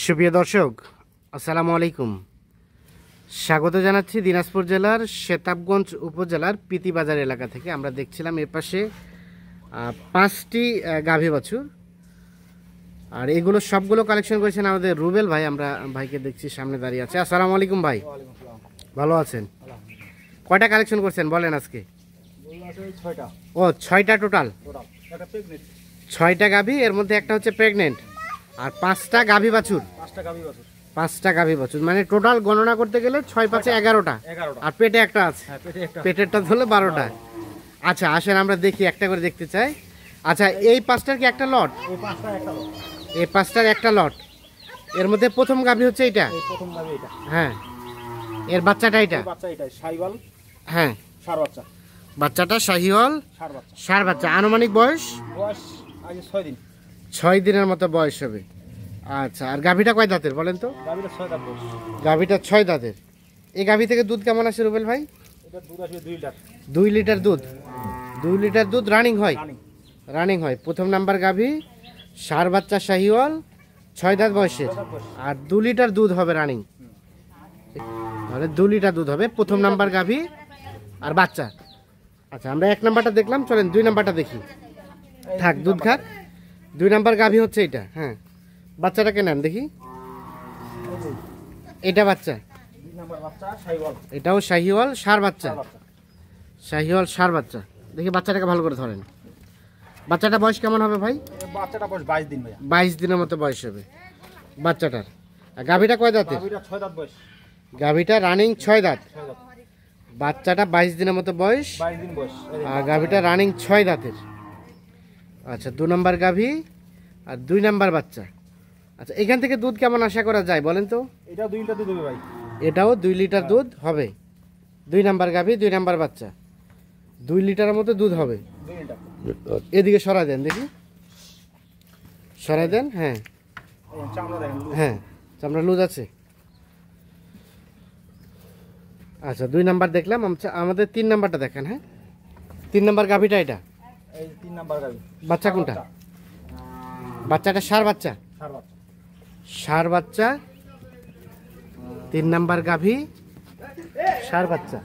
সুপ্রিয় দর্শক, আসসালামু আলাইকুম। স্বাগত জানাচ্ছি দিনাজপুর জেলার শেতাবগঞ্জ উপজেলার পিতিবাজার এলাকা থেকে। আমরা দেখছিলাম এপাশে 5টি গাভী বাছুর, আর এগুলো সবগুলো কালেকশন করেছেন আমাদের রুবেল ভাই। আমরা ভাইকে দেখছি সামনে দাঁড়িয়ে আছে। আসসালামু আলাইকুম ভাই, ভালো আছেন? কয়টা কালেকশন করছেন বলেন আজকে? ও 6টা টোটাল, 6টা গাভী, এর মধ্যে একটা হচ্ছে প্রেগনেন্ট, আর 5টা গাভী বাছুর। 5টা গাভী বাছুর মানে টোটাল গণনা করতে গেলে 6 5 11টা, আর পেটে একটা আছে, পেটেরটা ধরলে 12টা। আচ্ছা আসেন আমরা দেখি, একটা করে দেখতে চাই। আচ্ছা এই 5টার কি একটা লট? এই 5টার একটা লট। এর মধ্যে প্রথম গাভী হচ্ছে এইটা, হ্যাঁ। এর বাচ্চাটা এটা, হ্যাঁ বাচ্চাটা শাহিওয়াল ষাঁড় বাচ্চা। আনুমানিক বয়স 6 দিনের মতো বয়স হবে। আচ্ছা, আর গাভীটা কয় দাঁতের বলেন তো? গাভীটা 6 দাঁতের। এই গাভী থেকে দুধ কেমন আসে রুবেল ভাই? 2 লিটার দুধ। 2 লিটার দুধ রানিং হয়, রানিং হয়। প্রথম নাম্বার গাভী, ষাঁড় বাচ্চা শাহিওয়াল, 6 দাঁত বয়সের, আর 2 লিটার দুধ হবে রানিং। তাহলে 2 লিটার দুধ হবে প্রথম নাম্বার গাভী আর বাচ্চা। আচ্ছা আমরা 1 নাম্বারটা দেখলাম, চলেন 2 নাম্বারটা দেখি। থাক দুধ খাক। 2 নাম্বার গাভী হচ্ছে এটা, হ্যাঁ। বাচ্চাটাকে নেন দেখি। এটা বাচ্চা, এটাও শাহিওয়াল ষাঁড় বাচ্চা, শাহিওয়াল ষাঁড় বাচ্চা। দেখি বাচ্চাটাকে ভালো করে ধরেন। বাচ্চাটা বয়স কেমন হবে ভাই? বাচ্চাটা বয়স 22 দিন ভাইয়া। 22 দিনের মতো বয়স হবে বাচ্চাটার। আর গাভীটা কয় দাঁতের? গাভীটা 6 দাঁত বয়স। গাভীটা রানিং 6 দাঁত। বাচ্চাটা 22 দিনের মতো বয়স, 22 দিন বয়স। আর গাভীটা রানিং 6 দাঁতের। আচ্ছা 2 নাম্বার গাভী আর 2 নাম্বার বাচ্চা। আচ্ছা এখান থেকে দুধ কেমন আশা করা যায় বলেন তো? এটা 2 লিটার দুধ হবে ভাই। এটাও 2 লিটার দুধ হবে। 2 নাম্বার গাভী 2 নাম্বার বাচ্চা, 2 লিটারের মতো দুধ হবে। 2 লিটার। এদিকে সরাই দেন দেখি, সরাই দেন। হ্যাঁ এই চামড়া দেখেন। হ্যাঁ চামড়া লুজ আছে। আচ্ছা 2 নাম্বার দেখলাম, আমাদের 3 নাম্বারটা দেখেন। হ্যাঁ 3 নাম্বার গাভীটা এটা। এই 3 নাম্বার গাভী। বাচ্চা কোনটা? বাচ্চাটা ষাঁড় বাচ্চা, ষাঁড় বাচ্চা। ষাঁড় বাচ্চা। 3 নাম্বার গাভী, ষাঁড় বাচ্চা।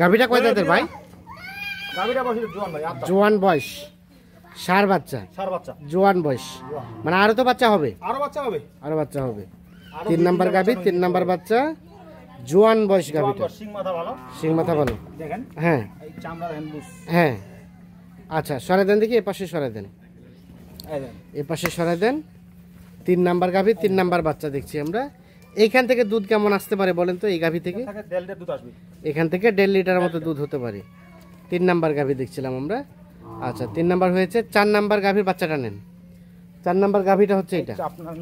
গাভীটা কয় দাঁতের ভাই? গাভীটা বয়স জোয়ান ভাই। জোয়ান বয়স। ষাঁড় বাচ্চা, ষাঁড় বাচ্চা। জোয়ান বয়স, মানে আরো তো বাচ্চা হবে? আরো বাচ্চা হবে। আরো বাচ্চা হবে। 3 নাম্বার গাভী, 3 নাম্বার বাচ্চা, জোয়ান বয়স গাভীটা। সিং মাথা ভালো। সিং মাথা ভালো, দেখেন। হ্যাঁ এই চামড়া দেখেন লুজ। হ্যাঁ। আচ্ছা সরাই দেন দেখি, এ পাশে সরাই দেন, এই দেখেন। এ পাশে সরাই দেন। 3 নাম্বার গাভী, 3 নাম্বার বাচ্চা দেখছি আমরা। এইখান থেকে দুধ কেমন আসতে পারে বলেন তো? এই গাভী থেকে 1.5 লিটার দুধ আসবে। এখান থেকে 1.5 লিটারের মতো দুধ হতে পারে। 3 নাম্বার গাভী দেখছিলাম আমরা। আচ্ছা 3 নাম্বার হয়েছে। 4 নাম্বার গাভীর বাচ্চাটা নেন। 4 নাম্বার গাভীটা হচ্ছে এটা, আপনার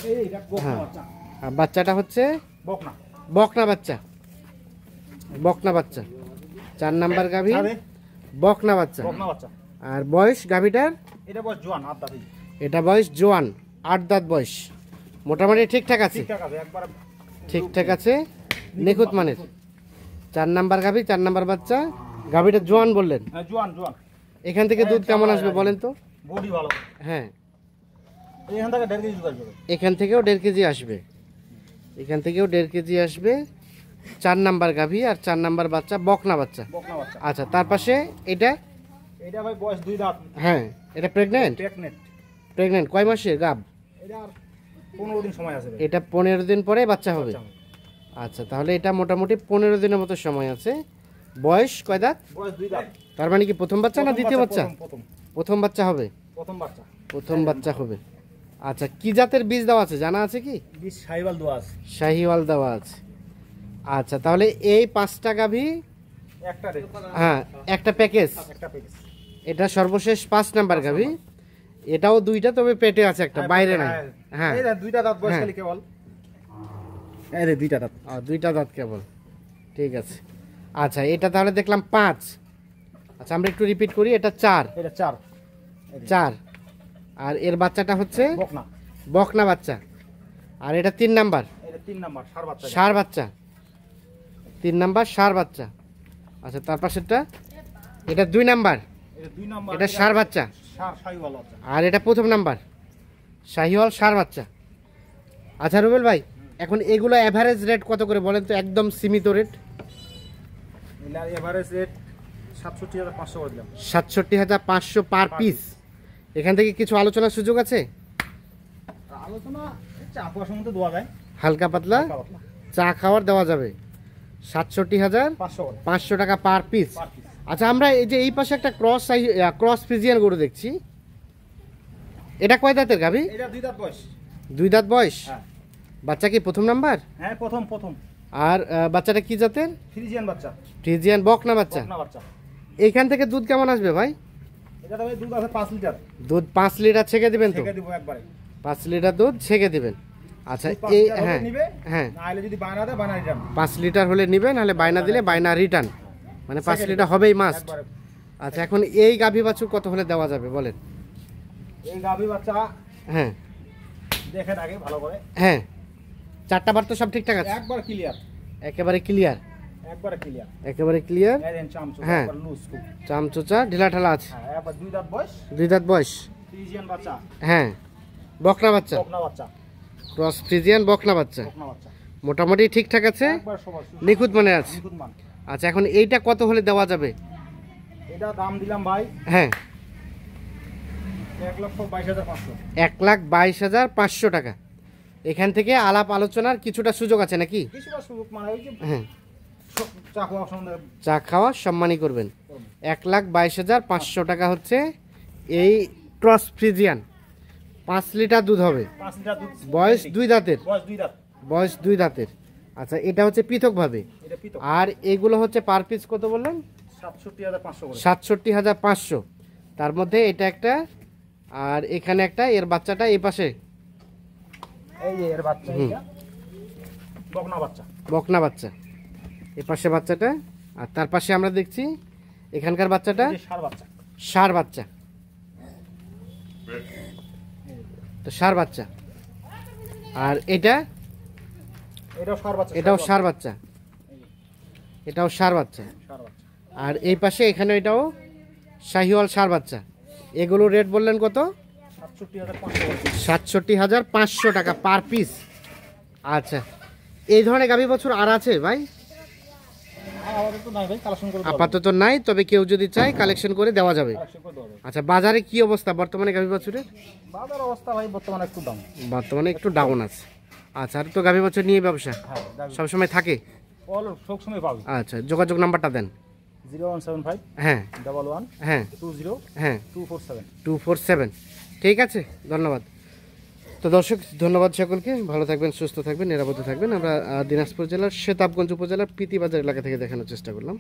এইটা বকনা বাচ্চা। আর বাচ্চাটা হচ্ছে বকনা। বকনা বাচ্চা, বকনা বাচ্চা। 4 নাম্বার গাভী, বকনা বাচ্চা। বকনা বাচ্চা। আর বয়স গাভীটার? এটা বয়স জোয়ান 8 দাঁত। এটা বয়স জোয়ান, 8 দাঁত বয়স। মোটামুটি ঠিকঠাক আছে, ঠিকঠাক আছে একবার। ঠিকঠাক আছে, নিখুঁত মানের। 4 নাম্বার গাভী, 4 নাম্বার বাচ্চা। গাভীটা জোয়ান বললেন? হ্যাঁ জোয়ান জোয়ান। এখান থেকে দুধ কেমন আসবে বলেন তো? বডি ভালো। হ্যাঁ এখান থেকে 1.5 কেজি দুধ আসবে। এখান থেকেও 1.5 কেজি আসবে, এখান থেকেও 1.5 কেজি আসবে। 4 নাম্বার গাভী আর 4 নাম্বার বাচ্চা, বকনা বাচ্চা। বকনা বাচ্চা। আচ্ছা তার পাশে এটা? এটা ভাই বয়স 2 দাঁত। হ্যাঁ এটা প্রেগনেন্ট। প্রেগনেন্ট। প্রেগনেন্ট কয় মাসের গাভ? এটা আর 15 দিন সময় আছে ভাই। এটা 15 দিন পরে বাচ্চা হবে। আচ্ছা তাহলে এটা মোটামুটি 15 দিনের মতো সময় আছে। বয়স কয় দাঁত? বয়স 2 দাঁত। তার মানে কি প্রথম বাচ্চা না দ্বিতীয় বাচ্চা? প্রথম বাচ্চা হবে। প্রথম বাচ্চা। প্রথম বাচ্চা হবে। আচ্ছা কি জাতের বীজ দেওয়া আছে জানা আছে কি? বীজ শাহিওয়াল দেওয়া আছে। শাহিওয়াল দেওয়া আছে। আচ্ছা তাহলে এই 5টা গাভী একটা রে। হ্যাঁ একটা প্যাকেজ। একটা প্যাকেজ। এটা সর্বশেষ 5 নাম্বার গাভী। এটাও 2টা, তবে পেটে আছে একটা, বাইরে নাই। হ্যাঁ এই 2টা দাঁত বয়স খালি কেবল। এই রে 2টা দাঁত। 2টা দাঁত কেবল, ঠিক আছে। আচ্ছা এটা তাহলে দেখলাম 5। আচ্ছা আমরা একটু রিপিট করি, এটা 4। এটা 4। 4। আর এর বাচ্চাটা হচ্ছে বকনা। বকনা বাচ্চা। আর এটা 3 নাম্বার, এটা 3 নাম্বার ষাঁড় বাচ্চা। ষাঁড় বাচ্চা। 3 নাম্বার ষাঁড় বাচ্চা। আচ্ছা তার পাশেরটা? এটা 2 নাম্বার, এটা 2 নাম্বার। এটা ষাঁড় বাচ্চা। শাহিওয়াল বাচ্চা। আর এটা প্রথম নাম্বার, শাহিওয়াল ষাঁড় বাচ্চা। আচ্ছা রুবেল ভাই, এখন এগুলো অ্যাভারেজ রেট কত করে বলেন তো, একদম সীমিত রেট? এলার এভারেজ রেট 67,500 করে দিলাম। 67,500 পার পিস। এখান থেকে কিছু আলোচনার সুযোগ আছে? আলোচনা চা খাওয়ার সময় তো দেওয়া যায়, হালকা পাতলা হালকা পাতলা। চা খাওয়ার দেওয়া যাবে। 500 করে 67,500 টাকা পার পিস। Per piece. আচ্ছা, আমরা এই যে এই পাশে একটা ক্রস ফ্রিজিয়ান গরু দেখছি, এটা কয় দাঁতের গাভী? এটা 2 দাঁত বয়স। 2 দাঁত বয়স। হ্যাঁ বাচ্চা কি প্রথম নাম্বার? হ্যাঁ, প্রথম আর বাচ্চাটা কি জাতের? ফ্রিজিয়ান বাচ্চা, ফ্রিজিয়ান বকনা বাচ্চা। বকনা বাচ্চা। এইখান থেকে দুধ কেমন আসবে ভাই? এটা তো ভাই দুধ আছে 5 লিটার। দুধ 5 লিটার ছেঁকে দিবেন তো? ছেঁকে দিব একবারে। 5 লিটার দুধ ছেঁকে দিবেন। আচ্ছা, দুধ 5 এই লিটার হলে হ্যাঁ নিবে, হ্যাঁ, না হলে যদি বায়না দেয় বায়না দিলাম। 5 লিটার হলে নিবেন, নাহলে বায়না দিলে বায়না রিটার্ন, মানে 5 লিটার হবেই মাস্ট। একবারে। আচ্ছা, এখন এই গাভী বাছুর কত হলে দেওয়া যাবে বলেন? এই গাভী বাচ্চা হ্যাঁ দেখেন আগে ভালো করে। হ্যাঁ, 4টা বার তো সব ঠিকঠাক আছে? একবার ক্লিয়ার, একেবারে ক্লিয়ার, একবারে ক্লিয়ার। একেবারে ক্লিয়ার। এই দেন চামচু হ্যাঁ। একবার লুজ খুব। চামচোচা ঢিলা ঢালা আছে। হ্যাঁ, একবার 2 দাঁত বয়স, 2 দাঁত বয়স। ফ্রিজিয়ান বাচ্চা, হ্যাঁ, বকনা বাচ্চা, বকনা বাচ্চা, ক্রস ফ্রিজিয়ান বকনা বাচ্চা। বকনা বাচ্চা। মোটামুটি ঠিকঠাক আছে, একবার সবার সুস্থ, নিখুঁত মানে আছে। নিখুঁত মান। আচ্ছা, এখন এইটা কত হলে দেওয়া যাবে? এটা দাম দিলাম ভাই হ্যাঁ, 1,22,500। 1,22,500 টাকা। এখান থেকে আলাপ আলোচনার কিছুটা সুযোগ আছে নাকি? কিছুটা সুযোগ মানে ওই যে হ্যাঁ, চা খাওয়ার সময় চা খাওয়া সম্মানই করবেন। 1,22,500 টাকা হচ্ছে এই ক্রস ফ্রিজিয়ান। 5 লিটার দুধ হবে, 5 লিটার দুধ। বয়স 2 দাঁতের। বয়স 2 দাঁত। বয়স 2 দাঁতের। আচ্ছা, এটা হচ্ছে পৃথকভাবে। এটা পিতো আর এগুলো হচ্ছে পার পিস কত বললেন? 67,500 করে। 67,500। তার মধ্যে এটা একটা, আর এখানে একটা, এর বাচ্চাটা এই পাশে এই যে এর বাচ্চা, এটা বকনা বাচ্চা। বকনা বাচ্চা, এই পাশে বাচ্চাটা। আর তার পাশে আমরা দেখছি এখানকার বাচ্চাটা এই যে ষাঁড় বাচ্চা। ষাঁড় বাচ্চা। তো ষাঁড় বাচ্চা। আর এটা, এটাও ষাঁড় বাচ্চা। এটাও ষাঁড় বাচ্চা, এটাও ষাঁড় বাচ্চা। ষাঁড় বাচ্চা। আর এই পাশে এখানে এটাও শাহিওয়াল ষাঁড় বাচ্চা। এগুলো রেট বললেন কত? 67,500 করে। 67,500 টাকা পার পিস। আচ্ছা, এই ধরনের গাভী বছর আর আছে ভাই? আপাতত নাই ভাই, কালেকশন করে দেওয়া যাবে। আপাতত নাই, তবে কেউ যদি চায় কালেকশন করে দেওয়া যাবে। কালেকশন করে দেওয়া যাবে। আচ্ছা, বাজারে কি অবস্থা বর্তমানে গাভী বছরের? বাজার অবস্থা ভাই বর্তমানে একটু দাম। বর্তমানে একটু ডাউন আছে। আচ্ছা, আর তো গাভী বছর নিয়ে ব্যবসা হ্যাঁ, সবসময় থাকে। অল সব সময় পাবে। আচ্ছা, যোগাযোগ নাম্বারটা দেন। 0175 হ্যাঁ 11 হ্যাঁ 20 হ্যাঁ 247। 247। ঠিক আছে, ধন্যবাদ। তো দর্শক, ধন্যবাদ সকলকে। ভালো থাকবেন, সুস্থ থাকবেন, নিরাপদে থাকবেন। আমরা দিনাজপুর জেলার শেতাবগঞ্জ উপজেলার পিতিবাজার এলাকা থেকে দেখানোর চেষ্টা করলাম।